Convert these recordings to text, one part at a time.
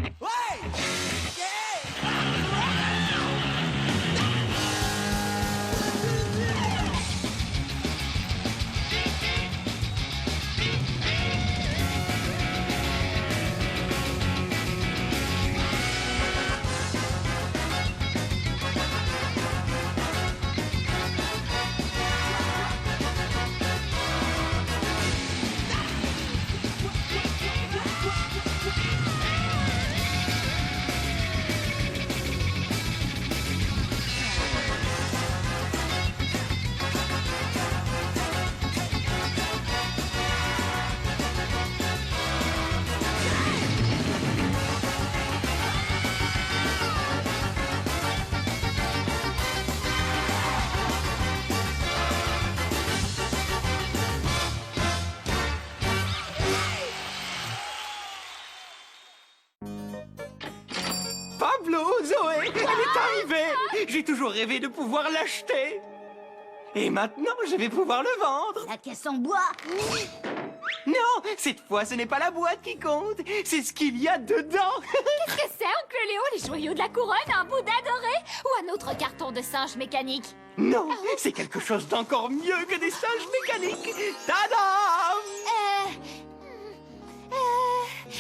Ouais! Pablo, Zoé, elle est arrivée! J'ai toujours rêvé de pouvoir l'acheter. Et maintenant, je vais pouvoir le vendre. La caisse en bois. Non, cette fois, ce n'est pas la boîte qui compte, c'est ce qu'il y a dedans. Qu'est-ce que c'est, Oncle Léo? Les joyaux de la couronne, un Bouddha doré ou un autre carton de singe mécanique? Non, c'est quelque chose d'encore mieux que des singes mécaniques. Tadam!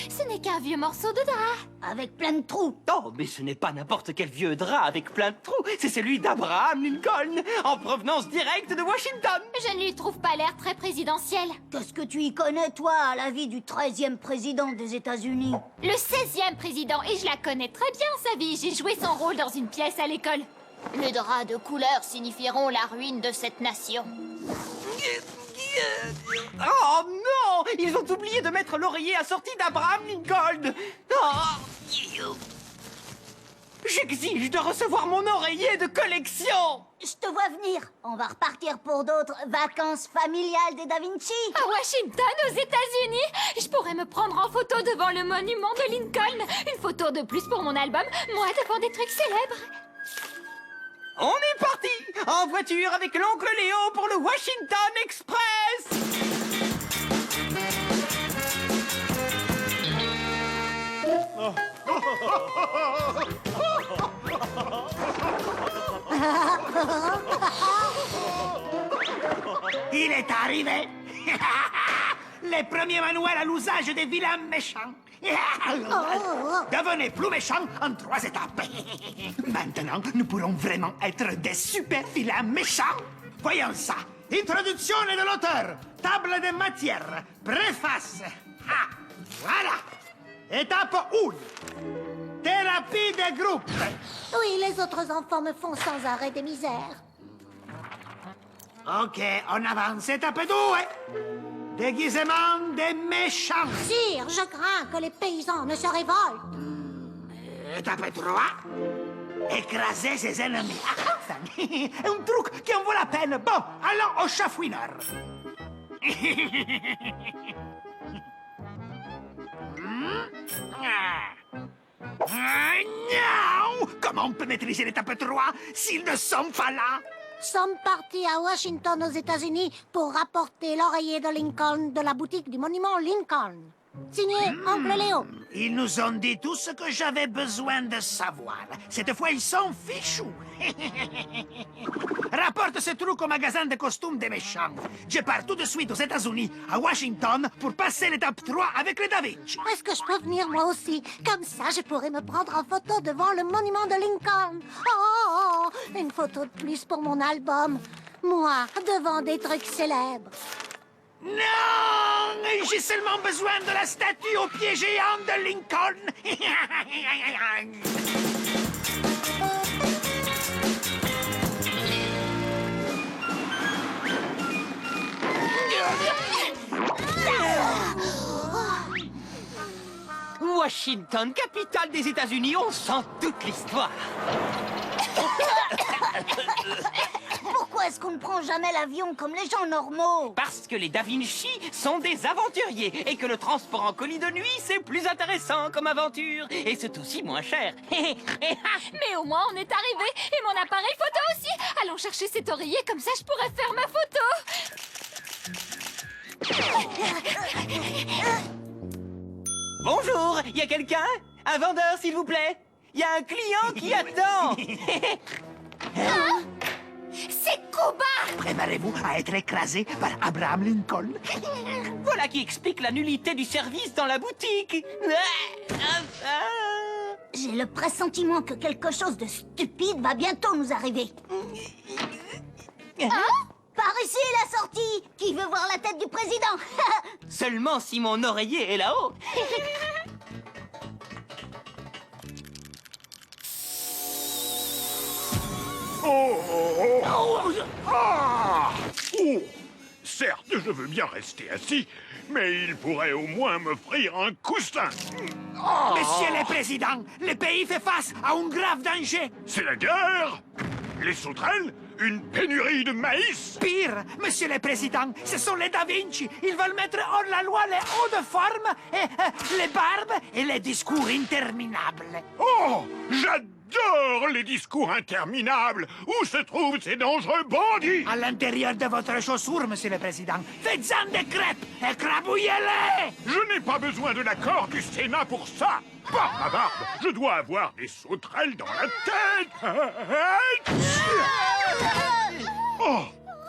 Ce n'est qu'un vieux morceau de drap. Avec plein de trous. Oh, mais ce n'est pas n'importe quel vieux drap avec plein de trous, c'est celui d'Abraham Lincoln, en provenance directe de Washington. Je ne lui trouve pas l'air très présidentiel. Qu'est-ce que tu y connais, toi, à la vie du 13e président des États-Unis? Le 16e président, et je la connais très bien, sa vie. J'ai joué son rôle dans une pièce à l'école. Les draps de couleur signifieront la ruine de cette nation. Oh non! Ils ont oublié de mettre l'oreiller assorti d'Abraham Lincoln. Oh. J'exige de recevoir mon oreiller de collection. Je te vois venir. On va repartir pour d'autres vacances familiales des Da Vinci. À Washington, aux États-Unis, je pourrais me prendre en photo devant le monument de Lincoln. Une photo de plus pour mon album, moi devant des trucs célèbres. On est parti en voiture avec l'oncle Léo pour le Washington Express. Il est arrivé. Les premiers manuels à l'usage des vilains méchants. Devenez plus méchants en 3 étapes. Maintenant, nous pourrons vraiment être des super vilains méchants. Voyons ça. Introduction de l'auteur. Table de matière. Préface. Ah, voilà. Étape 1. Thérapie de groupe. Oui, les autres enfants me font sans arrêt des misères. Ok, on avance. Étape 2. Déguisement des méchants. Sire, je crains que les paysans ne se révoltent. Étape 3. Écraser ses ennemis. Ah, enfin, un truc qui en vaut la peine. Bon, allons au chafouineur. Non! Comment on peut maîtriser l'étape 3 s'ils ne sont pas là? Sommes partis à Washington aux États-Unis pour rapporter l'oreiller de Lincoln de la boutique du monument Lincoln. Signé Oncle Léo. Ils nous ont dit tout ce que j'avais besoin de savoir. Cette fois, ils sont fichus. Rapporte ce truc au magasin de costumes des méchants. Je pars tout de suite aux États-Unis, à Washington, pour passer l'étape 3 avec les Da Vinci. Est-ce que je peux venir moi aussi? Comme ça, je pourrais me prendre en photo devant le monument de Lincoln. Oh, une photo de plus pour mon album. Moi, devant des trucs célèbres. Non! J'ai seulement besoin de la statue au pied géant de Lincoln. Washington, capitale des États-Unis, on sent toute l'histoire. Pourquoi est-ce qu'on ne prend jamais l'avion comme les gens normaux? Parce que les Da Vinci sont des aventuriers et que le transport en colis de nuit, c'est plus intéressant comme aventure. Et c'est aussi moins cher. Mais au moins, on est arrivé. Et mon appareil photo aussi. Allons chercher cet oreiller, comme ça je pourrais faire ma photo. Bonjour, y a quelqu'un? Un vendeur, s'il vous plaît. Il y a un client qui attend. C'est Cuba! Préparez-vous à être écrasé par Abraham Lincoln. Voilà qui explique la nullité du service dans la boutique. J'ai le pressentiment que quelque chose de stupide va bientôt nous arriver. Par ici, la sortie! Qui veut voir la tête du président? Seulement si mon oreiller est là-haut. Certes, je veux bien rester assis, mais il pourrait au moins m'offrir un coussin. Monsieur le Président, le pays fait face à un grave danger. C'est la guerre? Les sauterelles? Une pénurie de maïs? Pire, Monsieur le Président, ce sont les Da Vinci. Ils veulent mettre hors la loi les hauts de forme, et, les barbes et les discours interminables. Oh, j'adore les discours interminables. Où se trouvent ces dangereux bandits? À l'intérieur de votre chaussure, Monsieur le Président. Faites-en des crêpes, écrabouillez-les! Je n'ai pas besoin de l'accord du Sénat pour ça. Par ma barbe, je dois avoir des sauterelles dans la tête. Oh,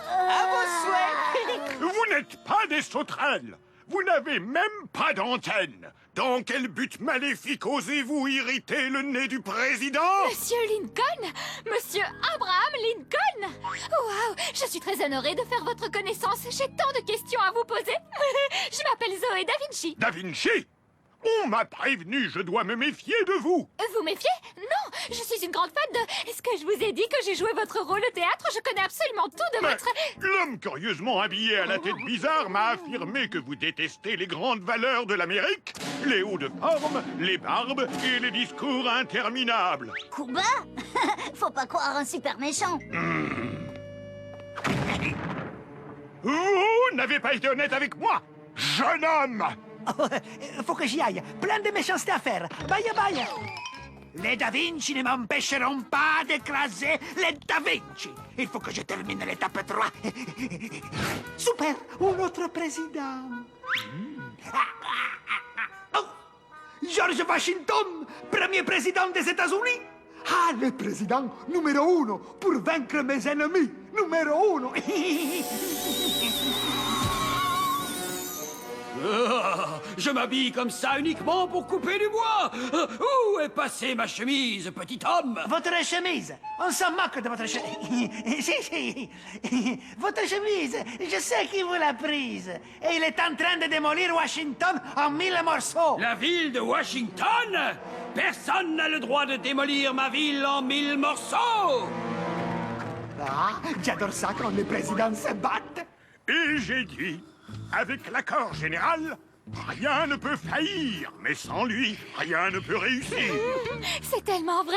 À vos souhaits. vous n'êtes pas des sauterelles. Vous n'avez même pas d'antenne. Dans quel but maléfique osez-vous irriter le nez du président? Monsieur Lincoln? Monsieur Abraham Lincoln? Waouh! Je suis très honorée de faire votre connaissance. J'ai tant de questions à vous poser. Je m'appelle Zoé Da Vinci. Da Vinci? On m'a prévenu, je dois me méfier de vous. Vous méfiez? Non! Je suis une grande fan de... Est-ce que je vous ai dit que j'ai joué votre rôle au théâtre? Je connais absolument tout de Mais votre... l'homme curieusement habillé à la tête bizarre m'a affirmé que vous détestez les grandes valeurs de l'Amérique, les hauts de forme, les barbes et les discours interminables. Cuba? Faut pas croire un super méchant. Vous n'avez pas été honnête avec moi, jeune homme. Oh, faut que j'y aille. Plein de méchanceté à faire. Bye bye. Les Da Vinci ne m'empêcheront pas d'écraser les Da Vinci. Il faut que je termine l'étape 3. Super, un autre président. Oh, George Washington, premier président des États-Unis. Ah, le président numéro 1 pour vaincre mes ennemis. Numéro 1. Je m'habille comme ça uniquement pour couper du bois. Où est passée ma chemise, petit homme? Votre chemise, on s'en moque de votre chemise. Si. Votre chemise, je sais qui vous l'a prise. Et il est en train de démolir Washington en 1000 morceaux. La ville de Washington? Personne n'a le droit de démolir ma ville en 1000 morceaux. Ah, j'adore ça quand les présidents se battent. Et j'ai dit, avec l'accord général, rien ne peut faillir, mais sans lui, rien ne peut réussir. C'est tellement vrai!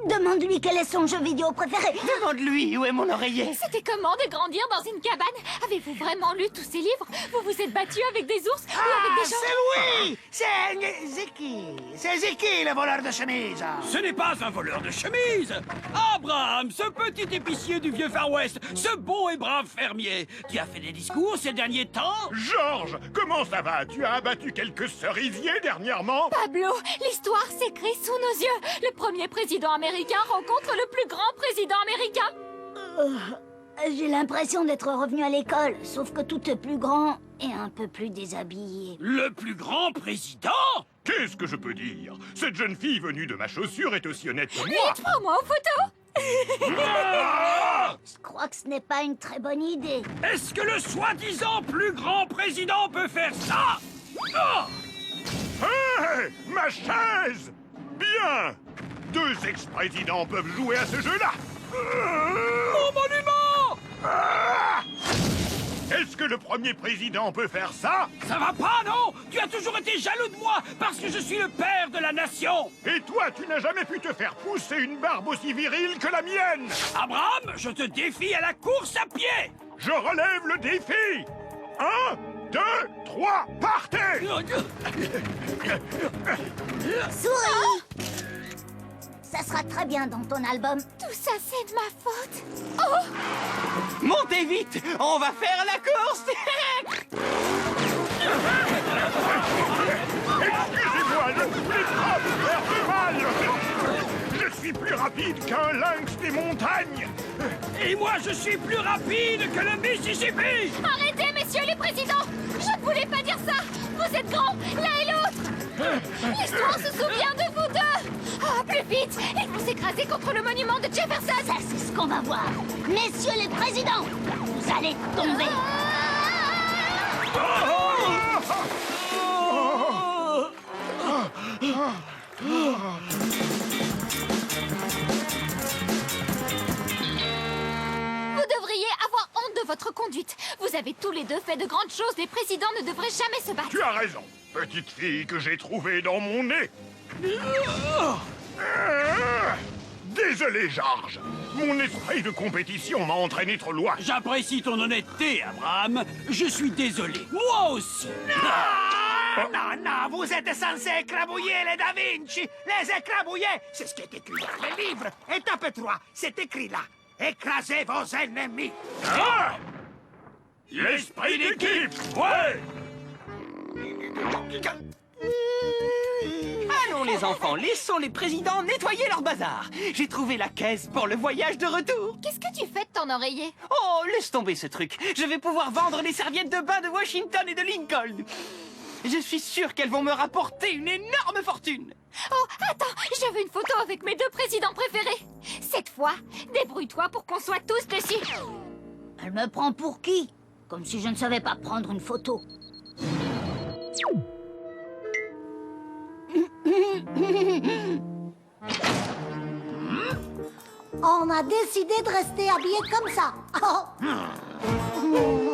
Demande-lui quel est son jeu vidéo préféré. Demande-lui où est mon oreiller. C'était comment de grandir dans une cabane? Avez-vous vraiment lu tous ces livres? Vous vous êtes battu avec des ours ou Ah, avec des gens? c'est oui. C'est Ziki, le voleur de chemise. Ce n'est pas un voleur de chemise. Abraham, ce petit épicier du vieux Far West, ce bon et brave fermier. Tu as fait des discours ces derniers temps? Georges, comment ça va? Tu as abattu quelques cerisiers dernièrement? Pablo, l'histoire s'écrit sous nos yeux. Le premier président américain rencontre le plus grand président américain. J'ai l'impression d'être revenu à l'école, sauf que tout est plus grand et un peu plus déshabillé. Le plus grand président? Qu'est-ce que je peux dire? Cette jeune fille venue de ma chaussure est aussi honnête que moi. Vite, prends-moi en photo. Ah! Je crois que ce n'est pas une très bonne idée. Est-ce que le soi-disant plus grand président peut faire ça? Oh! Hé! Ma chaise! Bien! 2 ex-présidents peuvent jouer à ce jeu-là! Mon monument! Ah! Est-ce que le premier président peut faire ça? Ça va pas, non? Tu as toujours été jaloux de moi parce que je suis le père de la nation. Et toi, tu n'as jamais pu te faire pousser une barbe aussi virile que la mienne! Abraham, je te défie à la course à pied. Je relève le défi! 1, 2, 3, partez! Souris! Ça sera très bien dans ton album. Tout ça, c'est de ma faute. Oh! Montez vite, on va faire la course. Excusez-moi! mal! Les bras me perdent mal! Je suis plus rapide qu'un lynx des montagnes! Et moi, je suis plus rapide que le Mississippi! Arrêtez, messieurs les présidents! Je ne voulais pas dire ça! Vous êtes grands, l'un et l'autre! L'histoire se souvient de vous deux! Ah, plus vite! Ils vont s'écraser contre le monument de Jefferson! Ça, c'est ce qu'on va voir. Messieurs les présidents, vous allez tomber. Vous devriez avoir honte de votre conduite. Vous avez tous les deux fait de grandes choses. Les présidents ne devraient jamais se battre. Tu as raison, petite fille que j'ai trouvée dans mon nez. Désolé, George. Mon esprit de compétition m'a entraîné trop loin. J'apprécie ton honnêteté, Abraham. Je suis désolé. Moi aussi. Non, non, vous êtes censé écrabouiller les Da Vinci. Les écrabouiller, c'est ce qui est écrit dans le livre. Étape 3, c'est écrit là. Écrasez vos ennemis. Ah! L'esprit d'équipe, ouais! Allons les enfants, laissons les présidents nettoyer leur bazar. J'ai trouvé la caisse pour le voyage de retour. Qu'est-ce que tu fais de ton oreiller? Oh, laisse tomber ce truc. Je vais pouvoir vendre les serviettes de bain de Washington et de Lincoln. Je suis sûr qu'elles vont me rapporter une énorme fortune. Oh, attends, je veux une photo avec mes deux présidents préférés. Cette fois, débrouille-toi pour qu'on soit tous dessus. Elle me prend pour qui? Comme si je ne savais pas prendre une photo. On a décidé de rester habillés comme ça. Oh.